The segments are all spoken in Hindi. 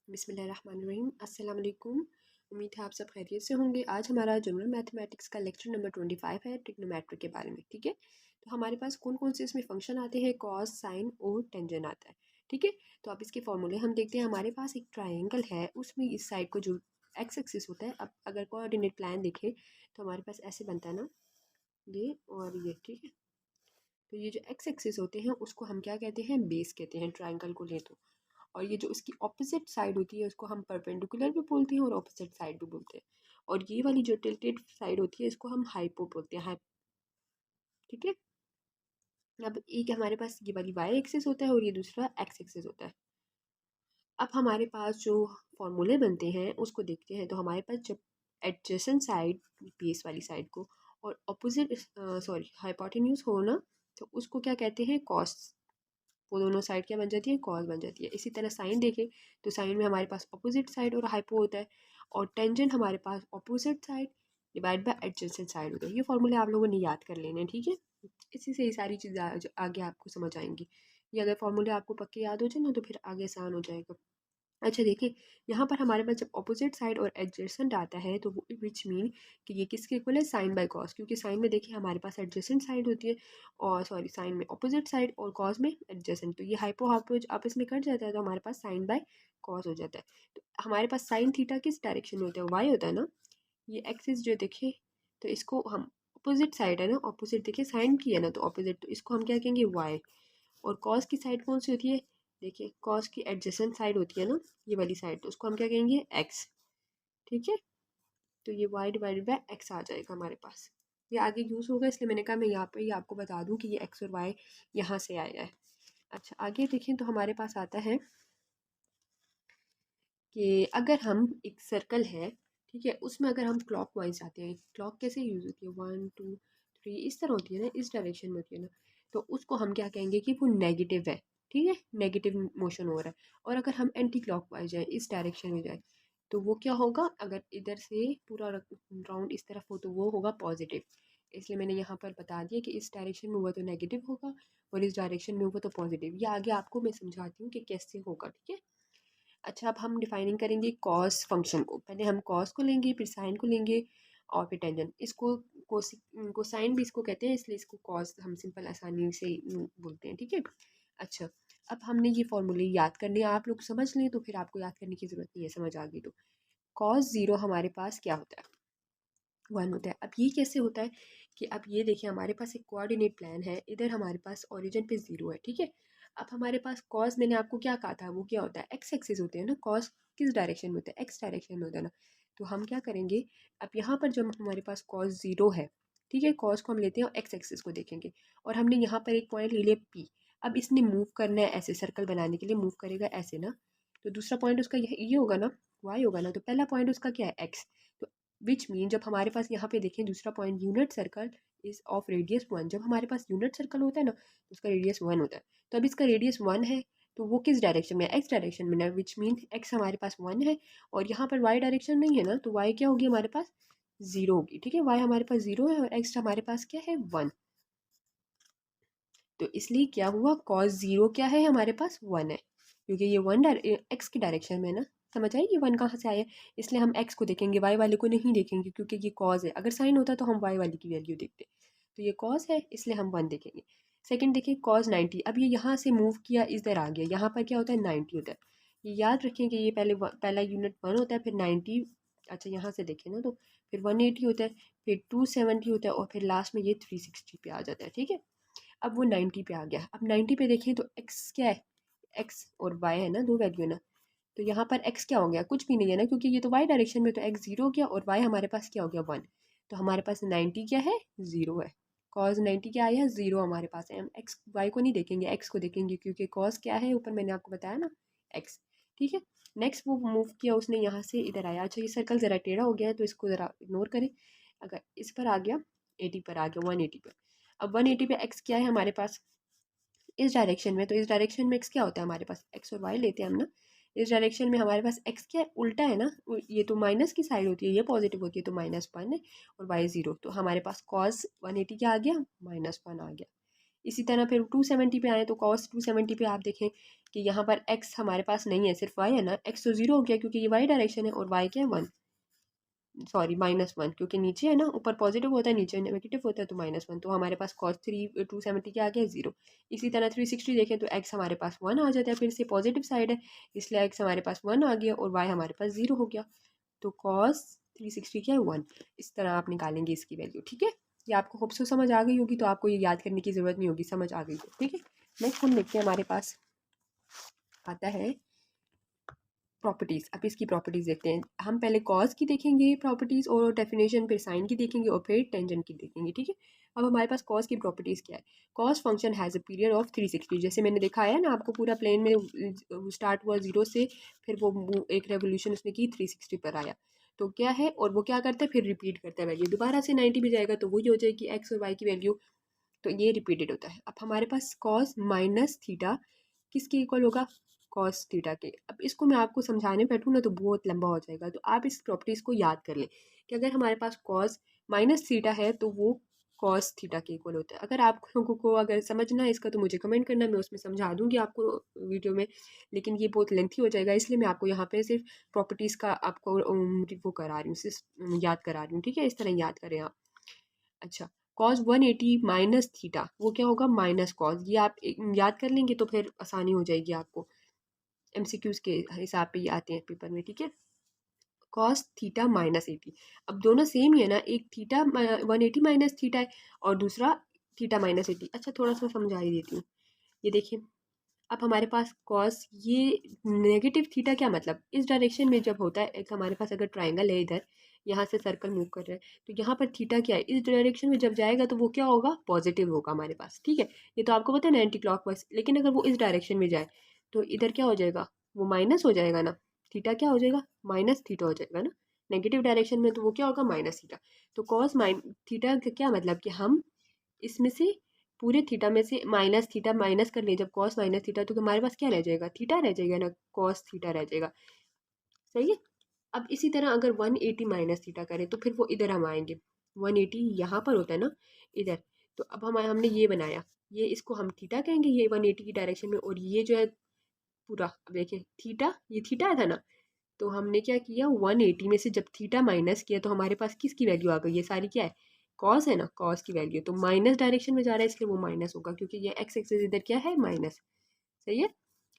बिस्मिल्लाहिर्रहमानिर्रहीम। अस्सलाम वालेकुम। उम्मीद है आप सब खैरियत से होंगे। आज हमारा जनरल मैथमेटिक्स का लेक्चर नंबर 25 है, ट्रिग्नोमेट्री के बारे में। ठीक है, तो हमारे पास कौन कौन से इसमें फंक्शन आते हैं, कॉस, साइन और टेंजेंट आता है। ठीक है, तो अब इसके फॉर्मूले हम देखते हैं। हमारे पास एक ट्राइंगल है, उसमें इस साइड को जो एक्स एक्सिस होता है, अब अगर कोऑर्डिनेट प्लान देखें तो हमारे पास ऐसे बनता है ना, ये और ये। ठीक है, तो ये जो एक्स एक्सिस होते हैं उसको हम क्या कहते हैं, बेस कहते हैं ट्राइंगल को ले तो। और ये जो उसकी ऑपोजिट साइड होती है उसको हम परपेंडिकुलर भी बोलते हैं और ऑपोजिट साइड भी बोलते हैं। और ये वाली जो टिल्टेड साइड होती है इसको हम हाइपो बोलते हैं। ठीक है, अब एक हमारे पास ये वाली वाई एक्सिस होता है और ये दूसरा एक्स एक्सिस होता है। अब हमारे पास जो फॉर्मूले बनते हैं उसको देखते हैं। तो हमारे पास जब एडजेसेंट साइड, बेस वाली साइड को, और अपोजिट हाइपोटेन्यूज हो ना, तो उसको क्या कहते हैं, कॉस। वो दोनों साइड क्या बन जाती है, कॉस बन जाती है। इसी तरह साइन देखें तो साइन में हमारे पास अपोजिट साइड और हाइपो होता है, और टेंजेंट हमारे पास opposite side divide by adjacent side होता है। ये फॉर्मूले आप लोगों ने याद कर लेने हैं। ठीक है, इसी से ये सारी चीज़ें आगे आपको समझ आएंगी। ये अगर फॉर्मूले आपको पक्के याद हो जाए ना तो फिर आगे आसान हो जाएगा। अच्छा देखिए, यहाँ पर हमारे पास जब ऑपोजिट साइड और एडजेसेंट आता है तो विच मीन कि ये किसके इक्वल है, साइन बाय कॉस। क्योंकि साइन में देखिए हमारे पास एडजेसेंट साइड होती है, और सॉरी साइन में ऑपोजिट साइड और कॉस में एडजेसेंट। तो ये हाइपो हाइपो आपस में कट जाता है तो हमारे पास साइन बाय कॉस हो जाता है। तो हमारे पास साइन थीटा किस डायरेक्शन में होता है, वाई होता है ना। ये एक्सिस जो देखिए, तो इसको हम ऑपोजिट साइड है ना, ऑपोजिट देखिए साइन की है ना, तो ऑपोजिट, तो इसको हम क्या कहेंगे, वाई। और कॉस की साइड कौन सी होती है, देखिए कॉस की एडजेसेंट साइड होती है ना, ये वाली साइड, तो उसको हम क्या कहेंगे, एक्स। ठीक है, तो ये वाई डिवाइडेड बाय एक्स आ जाएगा हमारे पास। ये आगे यूज़ होगा इसलिए मैंने कहा मैं यहाँ पे ही आपको बता दूँ कि ये एक्स और वाई यहाँ से आया है। अच्छा आगे देखें तो हमारे पास आता है कि अगर हम एक सर्कल है, ठीक है, उसमें अगर हम क्लॉक वाइज जाते हैं, क्लॉक कैसे यूज़ होती है, 1 2 3 इस तरह होती है ना, इस डायरेक्शन में होती है ना, तो उसको हम क्या कहेंगे कि वो नेगेटिव है। ठीक है, नेगेटिव मोशन हो रहा है। और अगर हम एंटी क्लॉक वाइज जाए, इस डायरेक्शन में जाए, तो वो क्या होगा, अगर इधर से पूरा राउंड इस तरफ हो तो वो होगा पॉजिटिव। इसलिए मैंने यहाँ पर बता दिया कि इस डायरेक्शन में हुआ तो नेगेटिव होगा और इस डायरेक्शन में हुआ तो पॉजिटिव। ये आगे आपको मैं समझाती हूँ कि कैसे होगा। ठीक है, अच्छा अब हम डिफाइनिंग करेंगे कॉस फंक्शन को। पहले हम कॉस को लेंगे, फिर साइन को लेंगे, और फिर टेंजेंट। इसको कोसाइन भी इसको कहते हैं, इसलिए इसको कॉस हम सिंपल आसानी से बोलते हैं। ठीक है, अच्छा अब हमने ये फॉर्मूले याद करने, आप लोग समझ लें तो फिर आपको याद करने की ज़रूरत नहीं है, समझ आ गई तो। कॉस ज़ीरो हमारे पास क्या होता है, 1 होता है। अब ये कैसे होता है कि अब ये देखिए हमारे पास एक कोऑर्डिनेट प्लान है, इधर हमारे पास ओरिजिन पे 0 है। ठीक है, अब हमारे पास कॉस, मैंने आपको क्या कहा था, वो क्या होता है, एक्स एक्सिस होते हैं ना। कॉस किस डायरेक्शन में होता है, एक्स डायरेक्शन में होता है ना। तो हम क्या करेंगे, अब यहाँ पर जब हमारे पास कॉस 0 है, ठीक है, कॉस को हम लेते हैं और एक्स एक्सिस को देखेंगे, और हमने यहाँ पर एक पॉइंट ले लिया पी। अब इसने मूव करना है ऐसे, सर्कल बनाने के लिए मूव करेगा ऐसे ना, तो दूसरा पॉइंट उसका ये होगा ना, वाई होगा ना, तो पहला पॉइंट उसका क्या है, एक्स। तो विच मीन जब हमारे पास यहाँ पे देखें दूसरा point, unit circle is of radius 1। जब हमारे पास यूनिट सर्कल होता है ना तो उसका रेडियस 1 होता है। तो अब इसका रेडियस 1 है, तो वो किस डायरेक्शन में है, एक्स डायरेक्शन में ना, विच मीन एक्स हमारे पास 1 है, और यहाँ पर वाई डायरेक्शन नहीं है ना, तो वाई क्या होगी हमारे पास, 0 होगी। ठीक है, वाई हमारे पास 0 है और एक्स हमारे पास क्या है, 1। तो इसलिए क्या हुआ, कॉस 0 क्या है हमारे पास, 1 है, क्योंकि ये 1 एक्स की डायरेक्शन में है ना। समझ आई, ये 1 कहाँ से आया, इसलिए हम एक्स को देखेंगे, वाई वाले को नहीं देखेंगे, क्योंकि ये कॉज है। अगर साइन होता तो हम वाई वाली की वैल्यू देखते, तो ये कॉज है इसलिए हम 1 देखेंगे। सेकंड देखिए कॉज 90, अब ये यहाँ से मूव किया, इधर आ गया, यहाँ पर क्या होता है, 90 होता है। ये याद रखें कि ये पहला यूनिट 1 होता है, फिर 90। अच्छा यहाँ से देखें ना, तो फिर 180 होता है, फिर 270 होता है, और फिर लास्ट में ये 360 पे आ जाता है। ठीक है, अब वो 90 पे आ गया। अब 90 पे देखें तो एक्स क्या है, एक्स और वाई है ना, दो वैल्यू है ना। तो यहाँ पर एक्स क्या हो गया, कुछ भी नहीं है ना, क्योंकि ये तो वाई डायरेक्शन में, तो एक्स 0 हो गया, और वाई हमारे पास क्या हो गया, 1। तो हमारे पास 90 क्या है, 0 है। कॉज 90 क्या आया, 0 हमारे पास है। हम एक्स वाई को नहीं देखेंगे, एक्स को देखेंगे, क्योंकि कॉज क्या है, ऊपर मैंने आपको बताया ना, एक्स। ठीक है, नेक्स्ट वो मूव किया उसने यहाँ से इधर आया। अच्छा ये सर्कल ज़रा टेढ़ा हो गया है तो इसको ज़रा इग्नोर करें। अगर इस पर आ गया, 80 पर आ गया, 180 पर। अब 180 पे एक्स क्या है हमारे पास, इस डायरेक्शन में, तो इस डायरेक्शन में एक्स क्या होता है हमारे पास, एक्स और वाई लेते हैं हम ना। इस डायरेक्शन में हमारे पास एक्स क्या है, उल्टा है ना, ये तो माइनस की साइड होती है, ये पॉजिटिव होती है, तो -1 है, और वाई 0। तो हमारे पास कॉस 180 क्या आ गया, -1 आ गया। इसी तरह फिर 270 पे आए तो कॉस 270 पे आप देखें कि यहाँ पर एक्स हमारे पास नहीं है, सिर्फ वाई है ना। एक्स तो जीरो हो गया क्योंकि ये वाई डायरेक्शन है, और वाई क्या है 1, सॉरी -1, क्योंकि नीचे है ना, ऊपर पॉजिटिव होता है नीचे नेगेटिव होता है, तो -1, तो हमारे पास कॉस 270 के आ गया 0। इसी तरह 360 देखें तो एक्स हमारे पास 1 आ जाता है, फिर से पॉजिटिव साइड है, इसलिए एक्स हमारे पास 1 आ गया और वाई हमारे पास 0 हो गया, तो कॉस 360 क्या है 1। इस तरह आप निकालेंगे इसकी वैल्यू, ठीक है। ये आपको होप सो समझ आ गई होगी, तो आपको ये याद करने की ज़रूरत नहीं होगी, समझ आ गई हो, ठीक है। नेक्स्ट हम देखते हैं, हमारे पास आता है प्रॉपर्टीज़। अब इसकी प्रॉपर्टीज़ देखते हैं। हम पहले कॉस की देखेंगे प्रॉपर्टीज़ और डेफिनेशन, फिर साइन की देखेंगे और फिर टेंजेंट की देखेंगे, ठीक है। अब हमारे पास कॉस की प्रॉपर्टीज़ क्या है। Cos function has a period of 360, जैसे मैंने दिखाया है ना आपको, पूरा प्लेन में स्टार्ट हुआ 0 से, फिर वो एक रेवोल्यूशन उसने की 360 पर आया, तो क्या है, और वो क्या करता है, फिर रिपीट करता है वैल्यू, दोबारा से 90 भी जाएगा तो वही हो जाएगी एक्स और वाई की वैल्यू, तो ये रिपीटेड होता है। अब हमारे पास कॉस माइनस थीटा किसके इक्वल होगा, कॉस थीटा के। अब इसको मैं आपको समझाने बैठूँ ना तो बहुत लंबा हो जाएगा, तो आप इस प्रॉपर्टीज़ को याद कर लें कि अगर हमारे पास कॉस माइनस थीटा है तो वो कॉस थीटा के इक्वल होता है। अगर आप लोगों को अगर समझना है इसका तो मुझे कमेंट करना, मैं उसमें समझा दूंगी आपको वीडियो में, लेकिन ये बहुत लेंथी हो जाएगा, इसलिए मैं आपको यहाँ पे सिर्फ प्रॉपर्टीज़ का आपको वो करा रही हूँ, सिर्फ याद करा रही हूँ, ठीक है। इस तरह याद करें आप। अच्छा, कॉस 180 माइनस थीटा वो क्या होगा, माइनस कॉस, ये आप याद कर लेंगे तो फिर आसानी हो जाएगी आपको, एमसीक्यूज के हिसाब पे ये आते हैं पेपर में, ठीक है। कॉस थीटा माइनस 80, अब दोनों सेम ही है ना, एक थीटा 180 माइनस थीटा है और दूसरा थीटा माइनस 80। अच्छा, थोड़ा सा समझा ही देती हूँ, ये देखिए। अब हमारे पास कॉस ये नेगेटिव थीटा क्या मतलब, इस डायरेक्शन में जब होता है, एक हमारे पास अगर ट्राइंगल है इधर, यहाँ से सर्कल मूव कर रहा है, तो यहाँ पर थीटा क्या है, इस डायरेक्शन में जब जाएगा तो वो क्या होगा, पॉजिटिव होगा हमारे पास, ठीक है। ये तो आपको पता है 90 क्लॉकवाइज, लेकिन अगर वो इस डायरेक्शन में जाए तो इधर क्या हो जाएगा, वो माइनस हो जाएगा ना, थीटा क्या हो जाएगा, माइनस थीटा हो जाएगा ना, नेगेटिव डायरेक्शन में तो वो क्या होगा, माइनस थीटा। तो कॉस थीटा का क्या मतलब कि हम इसमें से पूरे थीटा में से माइनस थीटा माइनस कर ले, जब कॉस माइनस थीटा, तो हमारे पास क्या रह जाएगा, थीटा रह जाएगा ना, कॉस थीटा रह जाएगा, सही है। अब इसी तरह अगर 180 माइनस थीटा करें तो फिर वो इधर हम आएंगे, 180 यहाँ पर होता है ना इधर, तो अब हमने ये बनाया, ये इसको हम थीटा कहेंगे, ये 180 की डायरेक्शन में, और ये जो है पूरा, अब देखिए थीटा, ये थीटा था ना, तो हमने क्या किया, 180 में से जब थीटा माइनस किया तो हमारे पास किसकी वैल्यू आ गई, ये सारी क्या है, कॉस है ना, कॉस की वैल्यू, तो माइनस डायरेक्शन में जा रहा है इसलिए वो माइनस होगा, क्योंकि ये एक्स एक्सिस इधर क्या है, माइनस, सही है।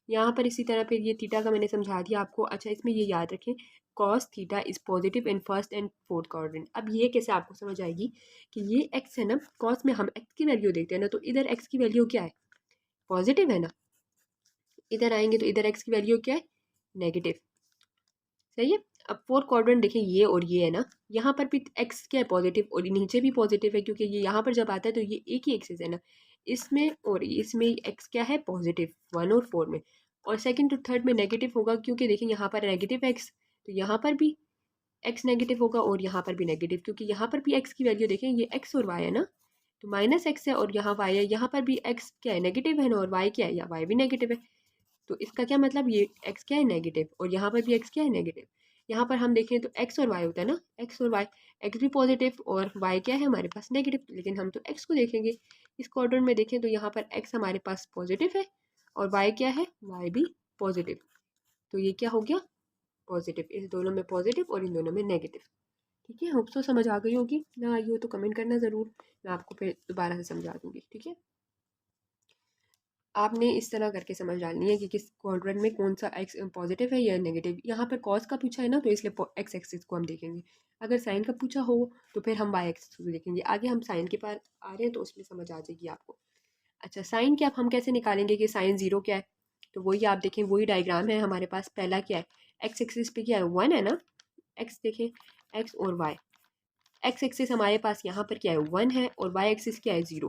यहाँ पर इसी तरह फिर ये थीटा का मैंने समझा दिया आपको। अच्छा, इसमें ये याद रखें, cos theta is positive in first and fourth quadrant. अब ये कैसे आपको समझ आएगी कि ये एक्स है ना, कॉस में हम एक्स की वैल्यू देखते हैं ना, तो इधर एक्स की वैल्यू क्या है, पॉजिटिव है ना, इधर आएंगे तो इधर एक्स की वैल्यू क्या है, नेगेटिव, सही है। अब फोर्थ क्वाड्रेंट देखें, ये और ये है ना, यहाँ पर भी एक्स क्या है, पॉजिटिव, और नीचे भी पॉजिटिव है, क्योंकि ये यहाँ पर जब आता है तो ये एक ही एक्सिस है ना, इसमें और इसमें एक्स क्या है, पॉजिटिव, 1 और 4 में, और सेकंड टू थर्ड में नेगेटिव होगा, क्योंकि देखिए यहाँ पर नेगेटिव एक्स, तो यहाँ पर भी एक्स नेगेटिव होगा और यहाँ पर भी नेगेटिव, क्योंकि यहाँ पर भी एक्स की वैल्यू देखें, ये एक्स और वाई है ना, तो माइनस एक्स है और यहाँ वाई है, यहाँ पर भी एक्स क्या है, नेगेटिव है ना, और वाई क्या है, या वाई भी नेगेटिव है, तो इसका क्या मतलब, ये एक्स क्या है, नेगेटिव, और यहाँ पर भी एक्स क्या है, नेगेटिव। यहाँ पर हम देखें तो एक्स और वाई होता है ना, एक्स और वाई, एक्स भी पॉजिटिव और वाई क्या है हमारे पास, नेगेटिव, लेकिन हम तो एक्स को देखेंगे। इस क्वाड्रेंट में देखें तो यहाँ पर एक्स हमारे पास पॉजिटिव है और वाई क्या है, वाई भी पॉजिटिव, तो ये क्या हो गया, पॉजिटिव, इस दोनों में पॉजिटिव और इन दोनों में नेगेटिव, ठीक है। होप सो समझ आ गई होगी, ना आई हो तो कमेंट करना ज़रूर, मैं आपको फिर दोबारा से समझा दूंगी, ठीक है। आपने इस तरह करके समझ डालनी है कि किस क्वाड्रेंट में कौन सा एक्स पॉजिटिव है या नेगेटिव। यहाँ पर कॉस का पूछा है ना, तो इसलिए एक्स एक्सिस को हम देखेंगे, अगर साइन का पूछा हो तो फिर हम वाई एक्सिस को देखेंगे। आगे हम साइन के पास आ रहे हैं तो उसमें समझ आ जाएगी आपको। अच्छा, साइन क्या, अब हम कैसे निकालेंगे कि साइन ज़ीरो क्या है, तो वही आप देखें, वही डायग्राम है हमारे पास। पहला क्या है, एक्स एक्सिस पे क्या है, 1 है ना, एक्स देखें, एक्स और वाई, एक्स एक्सिस हमारे पास यहाँ पर क्या है, 1 है, और वाई एक्सिस क्या है, 0,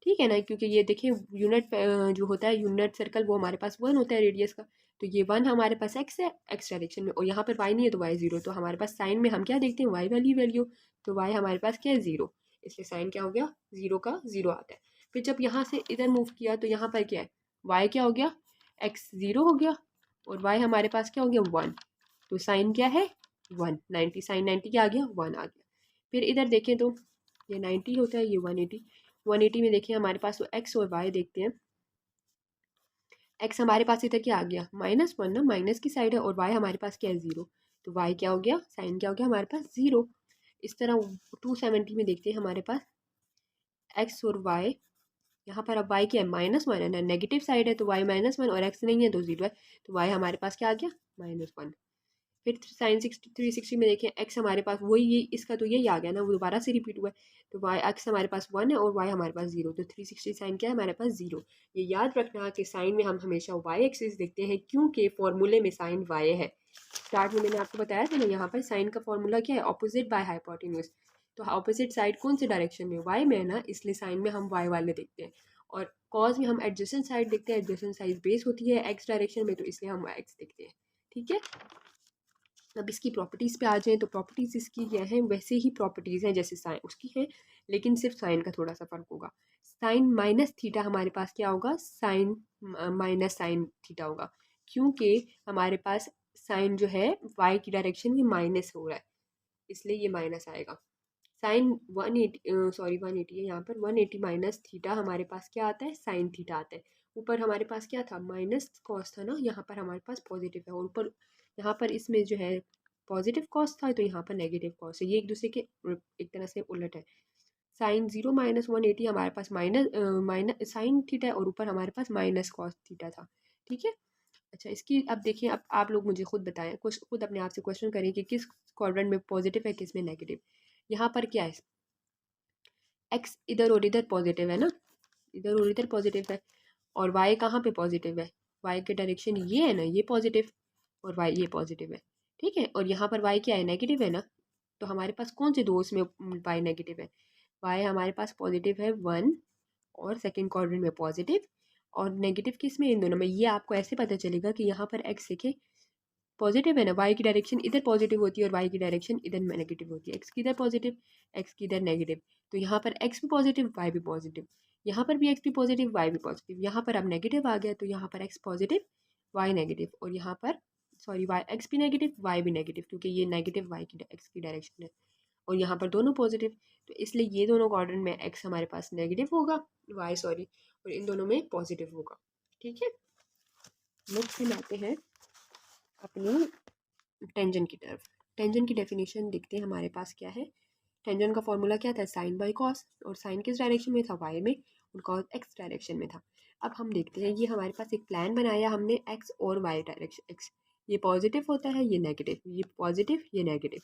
ठीक है ना, क्योंकि ये देखिए यूनिट जो होता है, यूनिट सर्कल, वो हमारे पास 1 होता है रेडियस का, तो ये 1 हमारे पास एक्स है, एक्स डायरेक्शन में, और यहाँ पर वाई नहीं है तो वाई 0, तो हमारे पास साइन में हम क्या देखते हैं, वाई वाली वैल्यू, तो वाई हमारे पास क्या है, 0, इसलिए साइन क्या हो गया, 0 का 0 आता है। फिर जब यहाँ से इधर मूव किया तो यहाँ पर क्या है, वाई क्या हो गया, एक्स 0 हो गया, और वाई हमारे पास क्या हो गया, 1, तो साइन क्या है, 1, 90, साइन 90 क्या आ गया, 1 आ गया। फिर इधर देखें तो ये 90 होता है, ये 180, 180 में देखिए हमारे पास तो एक्स और वाई देखते हैं। एक्स हमारे पास इधर क्या आ गया -1 ना, माइनस की साइड है, और वाई हमारे पास क्या है 0, तो वाई क्या हो गया, साइन क्या हो गया हमारे पास 0। इस तरह 270 में देखते हैं हमारे पास एक्स और वाई, यहाँ पर अब वाई क्या है -1 है ना, नेगेटिव साइड है तो वाई -1 और एक्स नहीं है तो 0 है, तो वाई हमारे पास क्या आ गया -1। फिर साइन 360 में देखें एक्स हमारे पास वही, ये इसका तो यही आ गया ना, वो दोबारा से रिपीट हुआ है, तो वाई एक्स हमारे पास 1 है और वाई हमारे पास 0, तो 360 साइन क्या है हमारे पास 0। ये याद रखना कि साइन में हम हमेशा वाई एक्सिस देखते हैं क्योंकि फॉर्मूले में साइन वाई है। स्टार्ट में मैंने आपको बताया था ना, यहाँ पर साइन का फॉर्मूला क्या है, ऑपोजिट बाय हाइपोटेन्यूज, तो ऑपोजिट साइड कौन से डायरेक्शन में, वाई में है ना, इसलिए साइन में हम वाई वाले देखते हैं। और कॉज में हम एडजेसेंट साइड देखते हैं, एडजेसेंट साइड बेस होती है एक्स डायरेक्शन में, तो इसलिए हम एक्स देखते हैं। ठीक है, अब इसकी प्रॉपर्टीज़ पे आ जाएं तो प्रॉपर्टीज़ इसकी क्या है, वैसे ही प्रॉपर्टीज़ हैं जैसे साइन उसकी है, लेकिन सिर्फ साइन का थोड़ा सा फ़र्क होगा। साइन माइनस थीटा हमारे पास क्या होगा, साइन माइनस साइन थीटा होगा, क्योंकि हमारे पास साइन जो है वाई की डायरेक्शन में माइनस हो रहा है, इसलिए ये माइनस आएगा। साइन 180 सॉरी 180 है यहाँ पर, 180 माइनस थीटा हमारे पास क्या आता है, साइन थीटा आता है। ऊपर हमारे पास क्या था, माइनस कॉस था ना, यहाँ पर हमारे पास पॉजिटिव है, और ऊपर यहाँ पर इसमें जो है पॉजिटिव कॉस था, तो यहाँ पर नेगेटिव कॉस है, ये एक दूसरे के एक तरह से उलट है। साइन 0 माइनस 180 हमारे पास माइनस साइन थीटा है, और ऊपर हमारे पास माइनस कॉस थीटा था। ठीक है, अच्छा इसकी अब देखिए, अब आप लोग मुझे खुद बताएं, कुछ खुद अपने आप से क्वेश्चन करें कि किस क्वाड्रेंट में पॉजिटिव है, किस में नेगेटिव। यहाँ पर क्या है, एक्स इधर और इधर पॉजिटिव है ना, इधर और इधर पॉजिटिव है, और वाई कहाँ पे पॉजिटिव है, वाई के डायरेक्शन ये है ना, ये पॉजिटिव, और वाई ये पॉजिटिव है। ठीक है, और यहाँ पर वाई क्या है, नेगेटिव है ना, तो हमारे पास कौन से दो उसमें वाई नेगेटिव है, वाई हमारे पास पॉजिटिव है 1 और सेकेंड क्वाड्रेंट में पॉजिटिव, और नेगेटिव किस में, इन दोनों में। ये आपको ऐसे पता चलेगा कि यहाँ पर एक्स देखे पॉजिटिव है ना, वाई की डायरेक्शन इधर पॉजिटिव होती है और वाई की डायरेक्शन इधर नेगेटिव होती है, एक्स की इधर पॉजिटिव, एक्स की इधर नेगेटिव, तो यहाँ पर एक्स भी पॉजिटिव वाई भी पॉजिटिव, यहाँ पर भी एक्स भी पॉजिटिव वाई भी पॉजिटिव, यहाँ पर अब नेगेटिव आ गया, तो यहाँ पर एक्स पॉजिटिव वाई नेगेटिव, और यहाँ पर सॉरी वाई एक्स भी नेगेटिव वाई भी नेगेटिव, क्योंकि ये नेगेटिव वाई की एक्स की डायरेक्शन है, और यहाँ पर दोनों पॉजिटिव, तो इसलिए ये दोनों क्वाड्रेंट में एक्स हमारे पास नेगेटिव होगा, वाई सॉरी, और इन दोनों में पॉजिटिव होगा। ठीक है, नेक्स्ट हम आते हैं अपनी टेंजन की तरफ। टेंजन की डेफिनेशन देखते हैं हमारे पास क्या है। टेंजन का फॉर्मूला क्या था, साइन बाई कॉस, और साइन किस डायरेक्शन में था, वाई में, और कॉस एक्स डायरेक्शन में था। अब हम देखते हैं, ये हमारे पास एक प्लान बनाया हमने एक्स और वाई डायरेक्शन, एक्स ये पॉजिटिव होता है, ये नेगेटिव, ये पॉजिटिव ये नेगेटिव।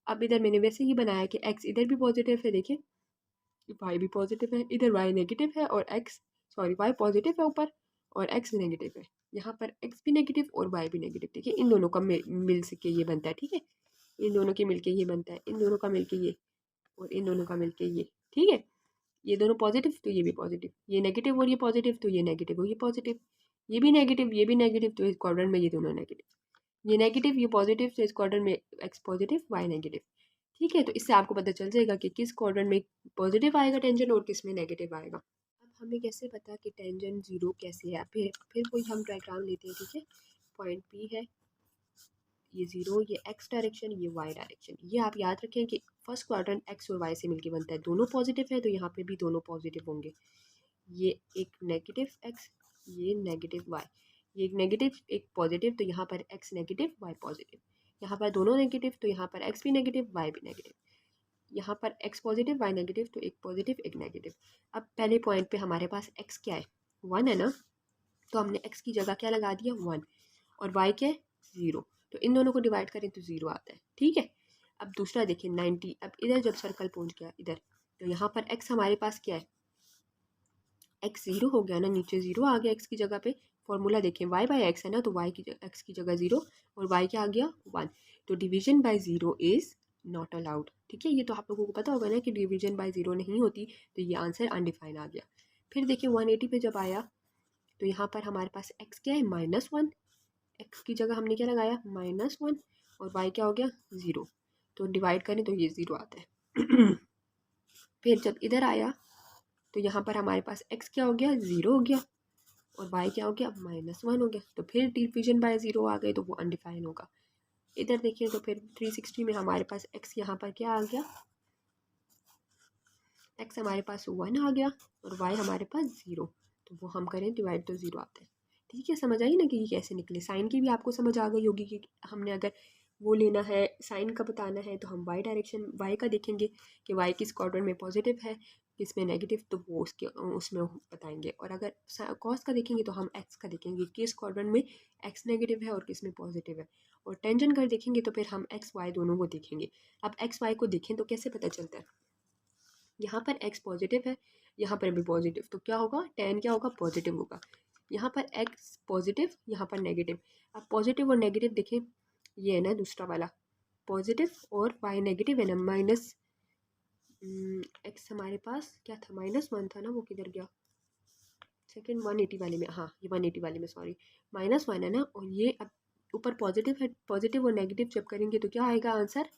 अब इधर मैंने वैसे ही बनाया कि एक्स इधर भी पॉजिटिव है, देखिए वाई भी पॉजिटिव है, इधर वाई नेगेटिव है और एक्स सॉरी वाई पॉजिटिव है ऊपर, और एक्स नेगेटिव है, यहाँ पर एक्स भी नेगेटिव और वाई भी नेगेटिव। देखिए इन दोनों का मिल के ये बनता है। ठीक है, इन दोनों के मिलके ये बनता है, इन दोनों का मिलके ये, और इन दोनों का मिलके ये। ठीक है, ये दोनों पॉजिटिव तो ये भी पॉजिटिव, ये नेगेटिव और ये पॉजिटिव तो ये नेगेटिव और ये पॉजिटिव, ये भी नेगेटिव ये भी नेगेटिव, तो इस क्वाड्रेंट में ये दोनों नेगेटिव, ये नेगेटिव ये पॉजिटिव, तो इस क्वाड्रेंट में एक्स पॉजिटिव वाई नेगेटिव। ठीक है, तो इससे आपको पता चल जाएगा कि किस क्वाड्रेंट में पॉजिटिव आएगा टेंजन और किस में नेगेटिव आएगा। अब हमें कैसे पता कि टेंजन जीरो कैसे है, फिर कोई हम डायग्राम लेते हैं। ठीक है, पॉइंट पी है, ये जीरो, ये एक्स डायरेक्शन ये वाई डायरेक्शन। ये आप याद रखें कि फर्स्ट क्वाड्रेंट एक्स और वाई से मिलकर बनता है, दोनों पॉजिटिव है तो यहाँ पे भी दोनों पॉजिटिव होंगे। ये एक नेगेटिव एक्स ये नेगेटिव वाई, ये एक नेगेटिव एक पॉजिटिव, तो यहाँ पर एक्स नेगेटिव वाई पॉजिटिव, यहाँ पर दोनों नेगेटिव तो यहाँ पर एक्स भी नेगेटिव वाई भी नेगेटिव, यहाँ पर एक्स पॉजिटिव वाई नेगेटिव, तो एक पॉजिटिव एक नेगेटिव। अब पहले पॉइंट पे हमारे पास एक्स क्या है, 1 है ना, तो हमने एक्स की जगह क्या लगा दिया 1, और वाई क्या है 0, तो इन दोनों को डिवाइड करें तो 0 आता है। ठीक है, अब दूसरा देखिए 90, अब इधर जब सर्कल पहुँच गया इधर, तो यहाँ पर एक्स हमारे पास क्या है, एक्स 0 हो गया ना, नीचे 0 आ गया एक्स की जगह पे। फॉर्मूला देखें वाई बाई एक्स है ना, तो वाई की एक्स की जगह 0 और वाई क्या आ गया 1, तो division bye 0 is not allowed. ठीक है, ये तो आप लोगों को पता होगा ना कि डिवीजन बाय 0 नहीं होती, तो ये आंसर अनडिफाइन आ गया। फिर देखिए 180 पे जब आया, तो यहाँ पर हमारे पास एक्स क्या है -1, एक्स की जगह हमने क्या लगाया -1, और वाई क्या हो गया 0, तो डिवाइड करें तो ये 0 आता है। फिर जब इधर आया, तो यहाँ पर हमारे पास x क्या हो गया 0 हो गया, और y क्या हो गया -1 हो गया, तो फिर डिवीजन बाय 0 आ गए, तो वो अनडिफाइन होगा। इधर देखिए तो फिर 360 में हमारे पास x यहाँ पर क्या आ गया एक्स हमारे पास 1 आ गया और वाई हमारे पास 0, तो वो हम करें डिवाइड तो 0 आता है। ठीक है, समझ आई ना कि ये कैसे निकले। साइन की भी आपको समझ आ गई होगी कि हमने अगर वो लेना है, साइन का बताना है, तो हम वाई डायरेक्शन वाई का देखेंगे कि वाई किस क्वाड्रेंट में पॉजिटिव है किस में नेगेटिव, तो वो उसके उसमें बताएंगे। और अगर कॉस का देखेंगे तो हम एक्स का देखेंगे किस क्वाड्रेंट में एक्स नेगेटिव है और किस में पॉजिटिव है। और टेंजेंट का देखेंगे तो फिर हम एक्स वाई दोनों को देखेंगे। अब एक्स वाई को देखें तो कैसे पता चलता है, यहाँ पर x पॉजिटिव है, यहाँ पर भी पॉजिटिव, तो क्या होगा, tan क्या होगा, पॉजिटिव होगा। यहाँ पर x पॉजिटिव, यहाँ पर नेगेटिव। अब पॉजिटिव और नेगेटिव देखें, ये है ना दूसरा वाला पॉजिटिव और y नेगेटिव है ना, माइनस x हमारे पास क्या था, -1 था ना, वो किधर गया, सेकेंड 180 वाले में, हाँ ये 180 वाले में, सॉरी -1 है ना। और ये अब ऊपर पॉजिटिव है, पॉजिटिव और नेगेटिव जब करेंगे तो क्या आएगा आंसर,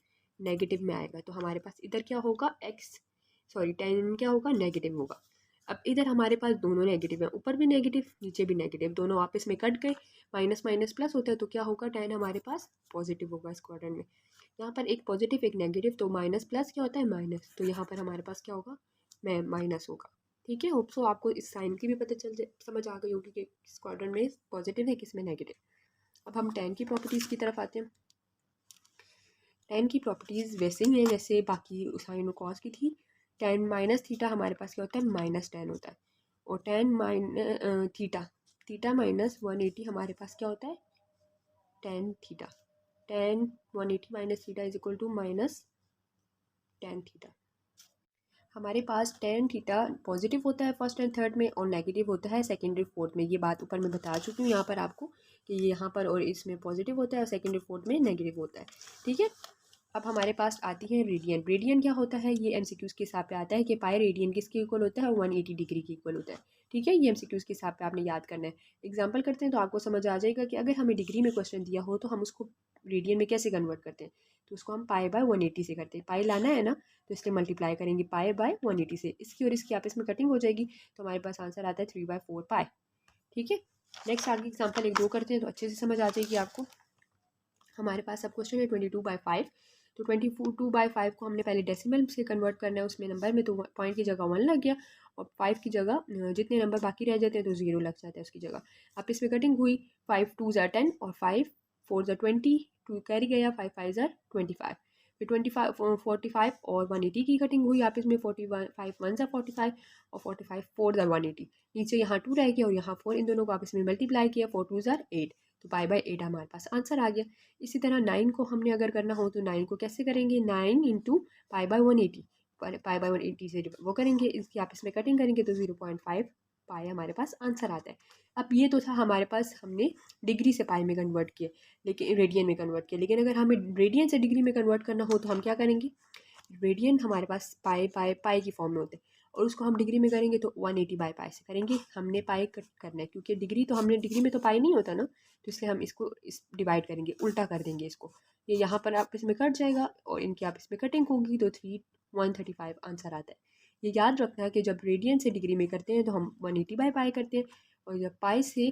नेगेटिव में आएगा। तो हमारे पास इधर क्या होगा, tan क्या होगा, नेगेटिव होगा। अब इधर हमारे पास दोनों नेगेटिव है, ऊपर भी नेगेटिव नीचे भी नेगेटिव, दोनों आपस में कट गए, माइनस माइनस प्लस होता है, तो क्या होगा, tan हमारे पास पॉजिटिव होगा इस क्वाड्रेंट में। यहाँ पर एक पॉजिटिव एक नेगेटिव, तो माइनस प्लस क्या होता है, माइनस, तो यहाँ पर हमारे पास क्या होगा, माइनस होगा। ठीक है, होप सो आपको इस साइन की भी पता समझ आ गई होगी कि किस क्वाड्रेंट में पॉजिटिव है किस में नेगेटिव। अब हम tan की प्रॉपर्टीज़ की तरफ आते हैं। tan की प्रॉपर्टीज़ वैसे ही हैं जैसे बाकी साइन और कॉस की थी। tan माइनस थीटा हमारे पास क्या होता है, -tan होता है। और tan थीटा माइनस 180 हमारे पास क्या होता है, tan theta. tan 180 minus theta is equal to minus tan theta. हमारे पास tan थीटा पॉजिटिव होता है फर्स्ट एंड थर्ड में और नेगेटिव होता है सेकेंड और फोर्थ में। ये बात ऊपर मैं बता चुकी हूँ यहाँ पर आपको कि ये यहाँ पर और इसमें पॉजिटिव होता है और सेकेंड और फोर्थ में नेगेटिव होता है। ठीक है, अब हमारे पास आती है रेडियन। रेडियन क्या होता है, ये एमसीक्यूज़ के हिसाब पे आता है कि पाई रेडियन किसके इक्वल होता है, 180 डिग्री के इक्वल होता है। ठीक है, ये एमसीक्यूज़ के हिसाब पे आपने याद करना है। एग्जांपल करते हैं तो आपको समझ आ जाएगा कि अगर हमें डिग्री में क्वेश्चन दिया हो तो हम उसको रेडियन में कैसे कन्वर्ट करते हैं। तो उसको हम पाई बाय 180 से करते हैं, पाई लाना है ना, तो इसलिए मल्टीप्लाई करेंगे पाई बाय 180 से, इसकी और इसकी आपस में कटिंग हो जाएगी, तो हमारे पास आंसर आता है 3/4 पाई। ठीक है, नेक्स्ट आगे एग्जाम्पल 1-2 करते हैं तो अच्छे से समझ आ जाएगी आपको। हमारे पास अब क्वेश्चन है 22/5, तो 22/5 को हमने पहले डेसिमल से कन्वर्ट करना है उसमें नंबर में, तो पॉइंट की जगह 1 लग गया और 5 की जगह जितने नंबर बाकी रह जाते हैं तो 0 लग जाता है उसकी जगह। अब इसमें कटिंग हुई, 5 2 ज़ा 10 और 5 4 ज़ा 20, 2 कैरी गया, 5 5 ज़ा 25, फिर 25 45 और 180 की कटिंग हुई आपस में, 45 1 ज़ा 45 और 45 4 ज़ा 180, नीचे यहाँ 2 रह गया और यहाँ 4, इन दोनों को आपस में मल्टीप्लाई किया, 4 2 ज़ा 8, तो पाई बाय 8 हमारे पास आंसर आ गया। इसी तरह 9 को हमने अगर करना हो तो 9 को कैसे करेंगे, 9 into pi by 180, pi by 180 से वो करेंगे, इसकी आपस में कटिंग करेंगे तो 0.5 पाई हमारे पास आंसर आता है। अब ये तो था हमारे पास, हमने डिग्री से पाई में कन्वर्ट किया, लेकिन रेडियन में कन्वर्ट किया। लेकिन अगर हमें रेडियन से डिग्री में कन्वर्ट करना हो तो हम क्या करेंगे, रेडियन हमारे पास पाई पाई पाई की फॉर्म में होते हैं और उसको हम डिग्री में करेंगे तो 180 बाई पाई से करेंगे। हमने पाई कट करना है क्योंकि डिग्री तो हमने डिग्री में तो पाई नहीं होता ना, तो इसलिए हम इसको इस डिवाइड करेंगे, उल्टा कर देंगे इसको, ये यहाँ पर आपस में कट जाएगा और इनकी आपस में कटिंग होगी तो 135 आंसर आता है। ये याद रखना है कि जब रेडियन से डिग्री में करते हैं तो हम 180 बाई पाई करते हैं और जब पाई से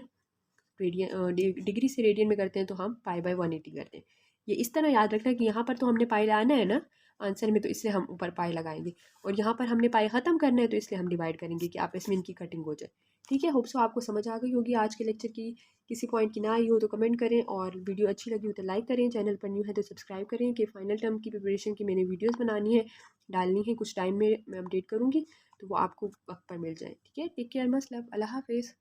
डिग्री से रेडियन में करते हैं तो हम पाई बाय 180 करते हैं। ये इस तरह याद रखना है कि यहाँ पर तो हमने पाई लाना है ना आंसर में, तो इसलिए हम ऊपर पाई लगाएंगे और यहाँ पर हमने पाई ख़त्म करना है तो इसलिए हम डिवाइड करेंगे कि आपस में इनकी कटिंग हो जाए। ठीक है, होप सो आपको समझ आ गई होगी आज के लेक्चर की। किसी पॉइंट की ना आई हो तो कमेंट करें और वीडियो अच्छी लगी हो तो लाइक करें, चैनल पर न्यू है तो सब्सक्राइब करें कि फाइनल टर्म की प्रिपरेशन की मैंने वीडियोज़ बनानी है, डालनी है, कुछ टाइम में मैं अपडेट करूँगी तो वो आपको वक्त पर मिल जाए। ठीक है, टेक केयर, मस्ट लव, अल्लाह हाफिज़।